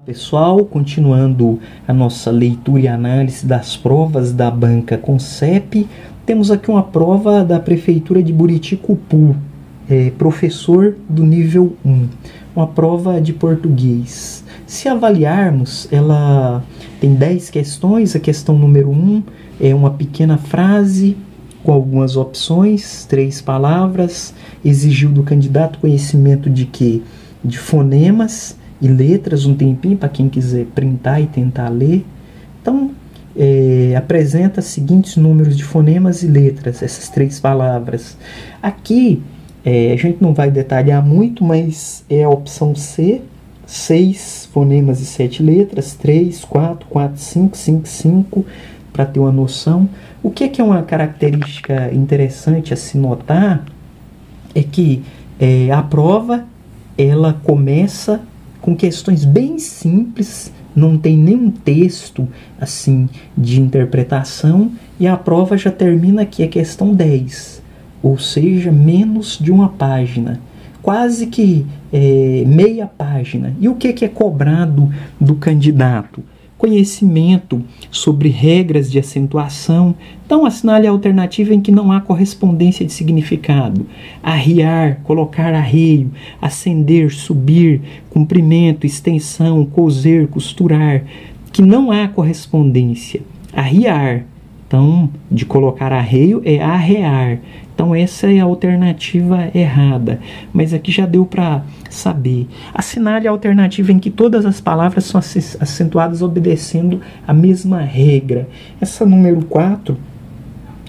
Pessoal, continuando a nossa leitura e análise das provas da banca Concep, temos aqui uma prova da Prefeitura de Buriticupu, professor do nível 1, uma prova de português. Se avaliarmos, ela tem 10 questões, a questão número 1 é uma pequena frase com algumas opções, 3 palavras, exigiu do candidato conhecimento de quê? De fonemas e letras, um tempinho para quem quiser printar e tentar ler. Então, apresenta os seguintes números de fonemas e letras, essas 3 palavras. Aqui, a gente não vai detalhar muito, mas é a opção C, 6 fonemas e 7 letras, 3, 4, 4, 5, 5, 5, para ter uma noção. O que é uma característica interessante a se notar é que a prova ela começa com questões bem simples, não tem nenhum texto assim de interpretação, e a prova já termina aqui, a questão 10, ou seja, menos de uma página, quase que meia página. E o que é cobrado do candidato? Conhecimento sobre regras de acentuação. Então, assinale a alternativa em que não há correspondência de significado. Arriar, colocar arreio, acender, subir, comprimento, extensão, coser, costurar, que não há correspondência. Arriar, então, de colocar arreio é arrear. Então, essa é a alternativa errada. Mas aqui já deu para saber. Assinale a alternativa em que todas as palavras são acentuadas obedecendo a mesma regra. Essa número 4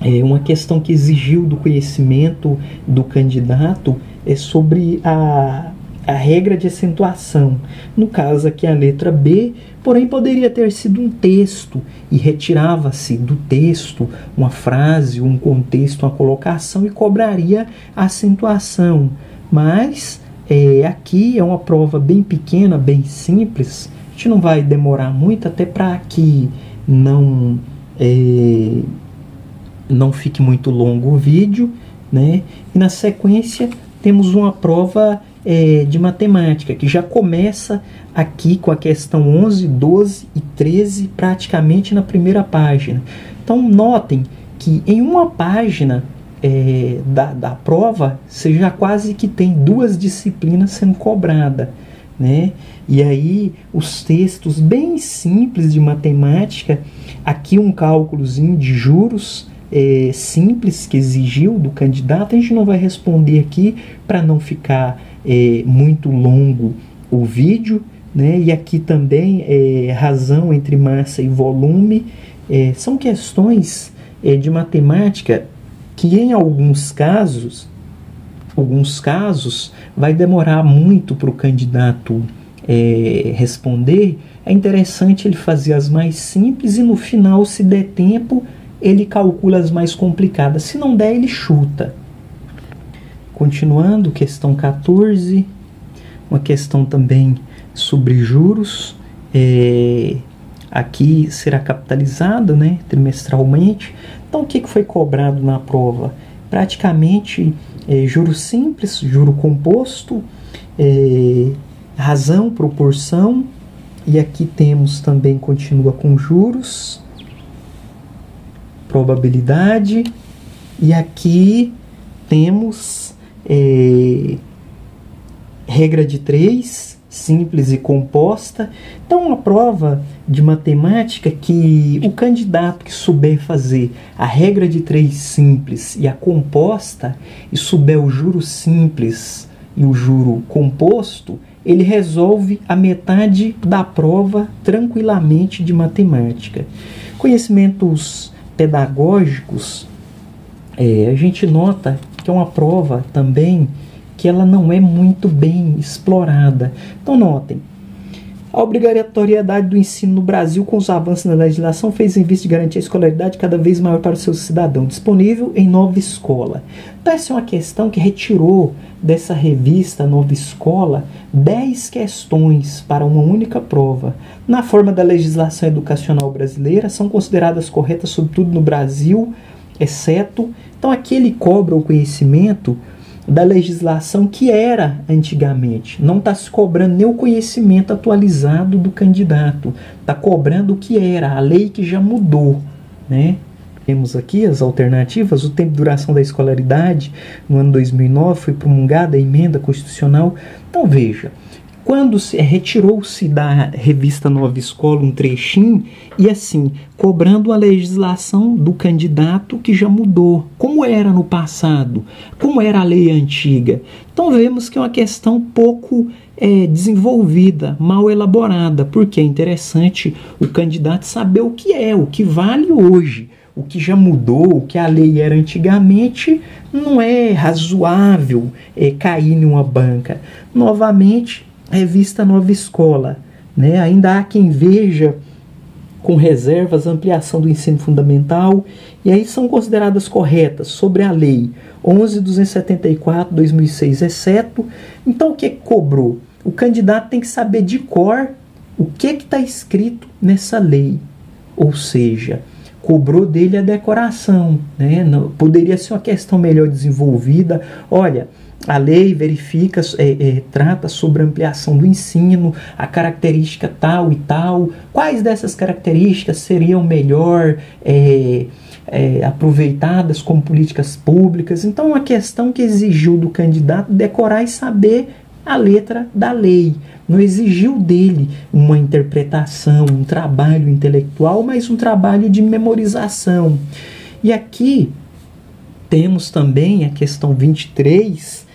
é uma questão que exigiu do conhecimento do candidato sobre a regra de acentuação. No caso aqui a letra B, porém poderia ter sido um texto e retirava-se do texto uma frase, um contexto, uma colocação e cobraria a acentuação. Mas aqui é uma prova bem pequena, bem simples, a gente não vai demorar muito, até para que não fique muito longo o vídeo, né? E na sequência temos uma prova de matemática, que já começa aqui com a questão 11, 12 e 13, praticamente na primeira página. Então, notem que em uma página da prova, você já quase que tem 2 disciplinas sendo cobradas, né? E aí, os textos bem simples de matemática, aqui um cálculozinho de juros, simples que exigiu do candidato, a gente não vai responder aqui para não ficar muito longo o vídeo, né? E aqui também razão entre massa e volume, são questões de matemática que em alguns casos vai demorar muito para o candidato responder. É interessante ele fazer as mais simples e no final, se der tempo, ele calcula as mais complicadas. Se não der, ele chuta. Continuando, questão 14, uma questão também sobre juros. Aqui será capitalizado, né, trimestralmente. Então, o que foi cobrado na prova? Praticamente juro simples, juro composto, razão, proporção. E aqui temos também, continua com juros, probabilidade, e aqui temos regra de 3, simples e composta. Então, uma prova de matemática que o candidato que souber fazer a regra de 3 simples e a composta, e souber o juro simples e o juro composto, ele resolve a metade da prova tranquilamente de matemática. Conhecimentos pedagógicos, a gente nota que é uma prova também que ela não é muito bem explorada. Então notem, a obrigatoriedade do ensino no Brasil com os avanços na legislação fez em vista de garantir a escolaridade cada vez maior para os seus cidadãos, disponível em Nova Escola. Então essa é uma questão que retirou dessa revista Nova Escola 10 questões para uma única prova. Na forma da legislação educacional brasileira, são consideradas corretas sobretudo no Brasil, exceto... Então aqui ele cobra o conhecimento da legislação que era antigamente. Não está se cobrando nem o conhecimento atualizado do candidato, está cobrando o que era, a lei que já mudou, né? Temos aqui as alternativas. O tempo de duração da escolaridade no ano 2009 foi promulgada a emenda constitucional. Então veja, quando retirou-se da revista Nova Escola um trechinho e assim, cobrando a legislação do candidato que já mudou, como era no passado, como era a lei antiga. Então vemos que é uma questão pouco desenvolvida, mal elaborada, porque é interessante o candidato saber o que vale hoje. O que já mudou, o que a lei era antigamente, não é razoável cair em uma banca. Novamente, revista Nova Escola, né? Ainda há quem veja com reservas a ampliação do ensino fundamental, e aí são consideradas corretas sobre a lei 11.274/2006, exceto. Então, o que cobrou? O candidato tem que saber de cor o que está escrito nessa lei, ou seja, cobrou dele a decoração, né? Não, poderia ser uma questão melhor desenvolvida. Olha, a lei verifica, trata sobre a ampliação do ensino, a característica tal e tal. Quais dessas características seriam melhor aproveitadas como políticas públicas? Então, uma questão que exigiu do candidato decorar e saber a letra da lei. Não exigiu dele uma interpretação, um trabalho intelectual, mas um trabalho de memorização. E aqui temos também a questão 23,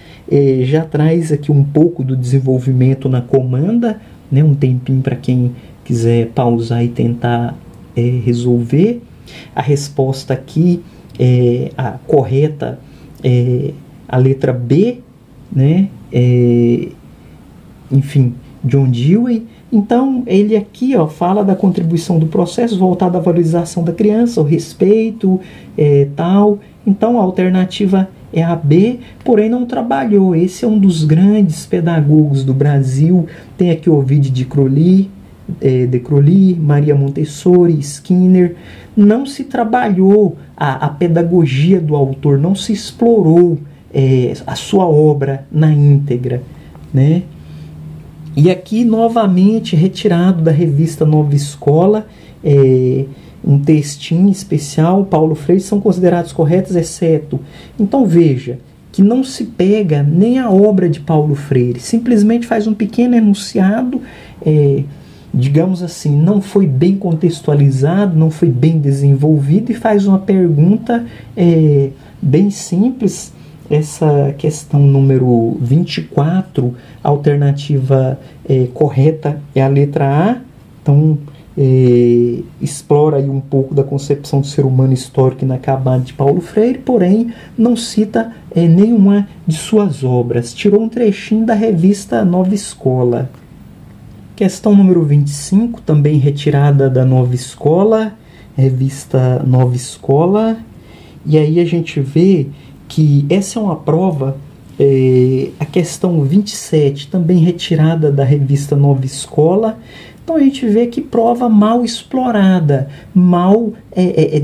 já traz aqui um pouco do desenvolvimento na comanda, né, um tempinho para quem quiser pausar e tentar resolver. A resposta aqui, a correta, a letra B, né? Enfim, John Dewey. Então, ele aqui fala da contribuição do processo voltado à valorização da criança, o respeito, tal. Então, a alternativa é a B, porém não trabalhou. Esse é um dos grandes pedagogos do Brasil. Tem aqui Ovidio de Crowley, Maria Montessori, Skinner. Não se trabalhou a pedagogia do autor, não se explorou a sua obra na íntegra, né? E aqui novamente retirado da revista Nova Escola, um textinho especial, Paulo Freire, são considerados corretos, exceto. Então veja que não se pega nem a obra de Paulo Freire, simplesmente faz um pequeno enunciado, digamos assim, não foi bem contextualizado, não foi bem desenvolvido, e faz uma pergunta bem simples. Essa questão número 24, a alternativa correta é a letra A. Então, explora aí um pouco da concepção do ser humano histórico inacabado de Paulo Freire, porém não cita nenhuma de suas obras. Tirou um trechinho da revista Nova Escola. Questão número 25, também retirada da Nova Escola, revista Nova Escola. E aí a gente vê que essa é uma prova, a questão 27, também retirada da revista Nova Escola. Então a gente vê que prova mal explorada, mal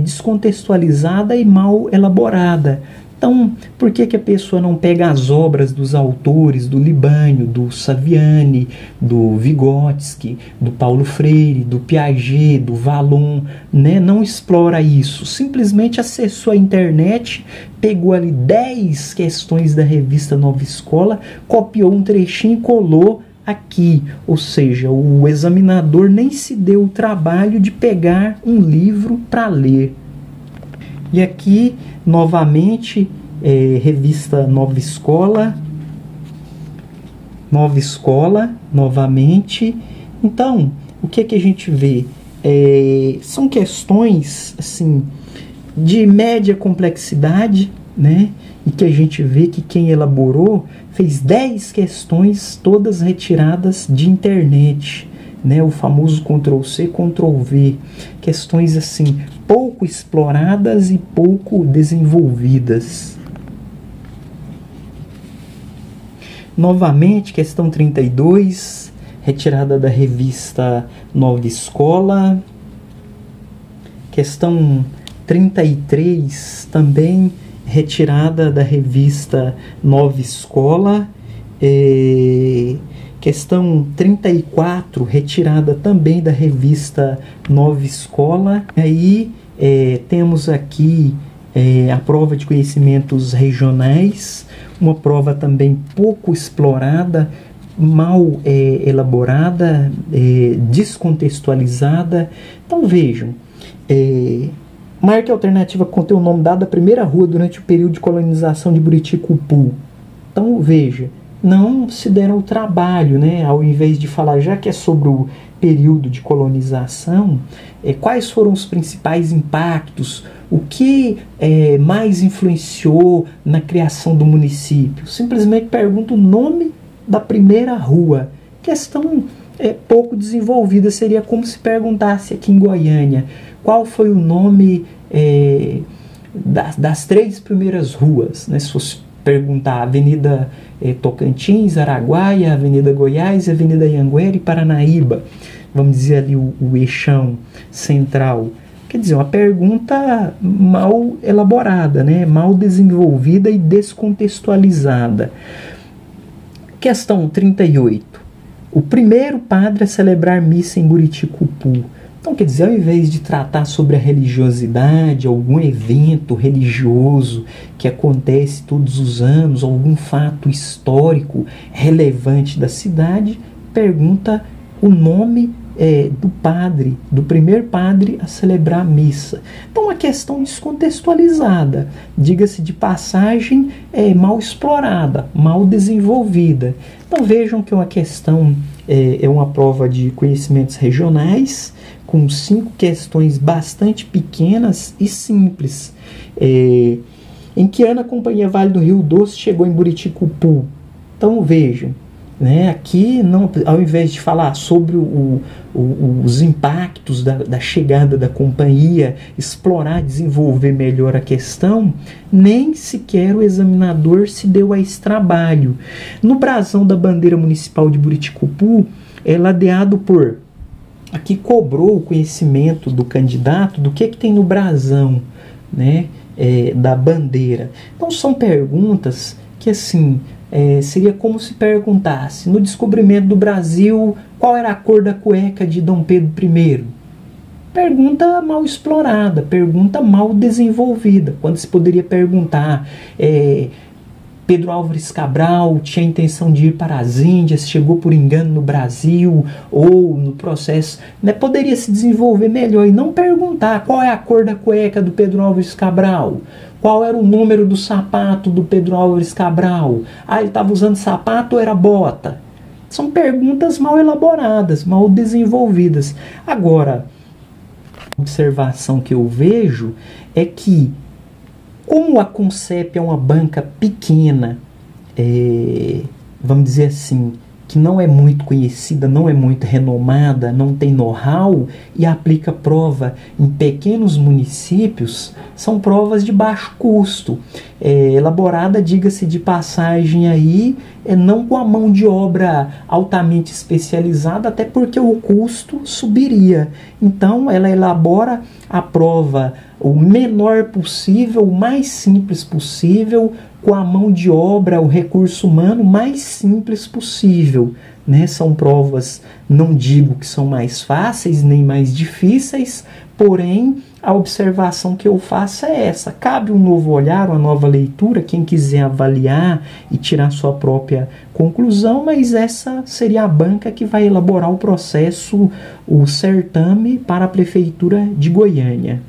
descontextualizada e mal elaborada. Então, por que a pessoa não pega as obras dos autores, do Libânio, do Saviani, do Vygotsky, do Paulo Freire, do Piaget, do Vallon, né? Não explora isso, simplesmente acessou a internet, pegou ali 10 questões da revista Nova Escola, copiou um trechinho e colou aqui, ou seja, o examinador nem se deu o trabalho de pegar um livro para ler. E aqui, novamente, revista Nova Escola, novamente. Então, o que a gente vê? São questões, assim, de média complexidade, né? E que a gente vê que quem elaborou fez 10 questões, todas retiradas de internet, né? O famoso Ctrl+C, Ctrl+V. Questões assim, pouco exploradas e pouco desenvolvidas. Novamente, questão 32, retirada da revista Nova Escola. Questão 33, também retirada da revista Nova Escola. Questão 34, retirada também da revista Nova Escola. Aí temos aqui a prova de conhecimentos regionais, uma prova também pouco explorada, mal elaborada, descontextualizada. Então vejam, marque a alternativa que contém o nome dado à primeira rua durante o período de colonização de Buriti-Cupu. Então veja, não se deram o trabalho, né, ao invés de falar, já que é sobre o período de colonização, quais foram os principais impactos, o que mais influenciou na criação do município. Simplesmente pergunta o nome da primeira rua. Questão pouco desenvolvida, seria como se perguntasse aqui em Goiânia qual foi o nome das 3 primeiras ruas, né? Se fosse perguntar Avenida Tocantins, Araguaia, Avenida Goiás, Avenida Anhanguera e Paranaíba, vamos dizer ali o eixão central. Quer dizer, uma pergunta mal elaborada, né? Mal desenvolvida e descontextualizada. Questão 38. O primeiro padre a celebrar missa em Buriti-Cupu. Então, quer dizer, ao invés de tratar sobre a religiosidade, algum evento religioso que acontece todos os anos, algum fato histórico relevante da cidade, pergunta o nome do padre, do primeiro padre a celebrar a missa. Então, uma questão descontextualizada, diga-se de passagem, mal explorada, mal desenvolvida. Então, vejam que uma questão é uma prova de conhecimentos regionais, com 5 questões bastante pequenas e simples. Em que ano a Companhia Vale do Rio Doce chegou em Buriti-Cupu? Então vejam, né, aqui, não, ao invés de falar sobre os impactos da chegada da companhia, explorar, desenvolver melhor a questão, nem sequer o examinador se deu a esse trabalho. No brasão da bandeira municipal de Buriti-Cupu, é ladeado por... Aqui cobrou o conhecimento do candidato do que tem no brasão, né, da bandeira. Então são perguntas que assim seria como se perguntasse, no descobrimento do Brasil, qual era a cor da cueca de Dom Pedro I? Pergunta mal explorada, pergunta mal desenvolvida, quando se poderia perguntar... Pedro Álvares Cabral tinha a intenção de ir para as Índias, chegou por engano no Brasil, ou no processo, né, poderia se desenvolver melhor e não perguntar qual é a cor da cueca do Pedro Álvares Cabral, qual era o número do sapato do Pedro Álvares Cabral, ele estava usando sapato ou era bota? São perguntas mal elaboradas, mal desenvolvidas. Agora, a observação que eu vejo é que, como a Concep é uma banca pequena, vamos dizer assim, que não é muito conhecida, não é muito renomada, não tem know-how e aplica prova em pequenos municípios, são provas de baixo custo, elaborada, diga-se de passagem aí, não com a mão de obra altamente especializada, até porque o custo subiria. Então ela elabora a prova o menor possível, o mais simples possível, com a mão de obra, o recurso humano mais simples possível, né? São provas, não digo que são mais fáceis nem mais difíceis, porém a observação que eu faço é essa: cabe um novo olhar, uma nova leitura, quem quiser avaliar e tirar sua própria conclusão, mas essa seria a banca que vai elaborar o processo, o certame para a Prefeitura de Goiânia.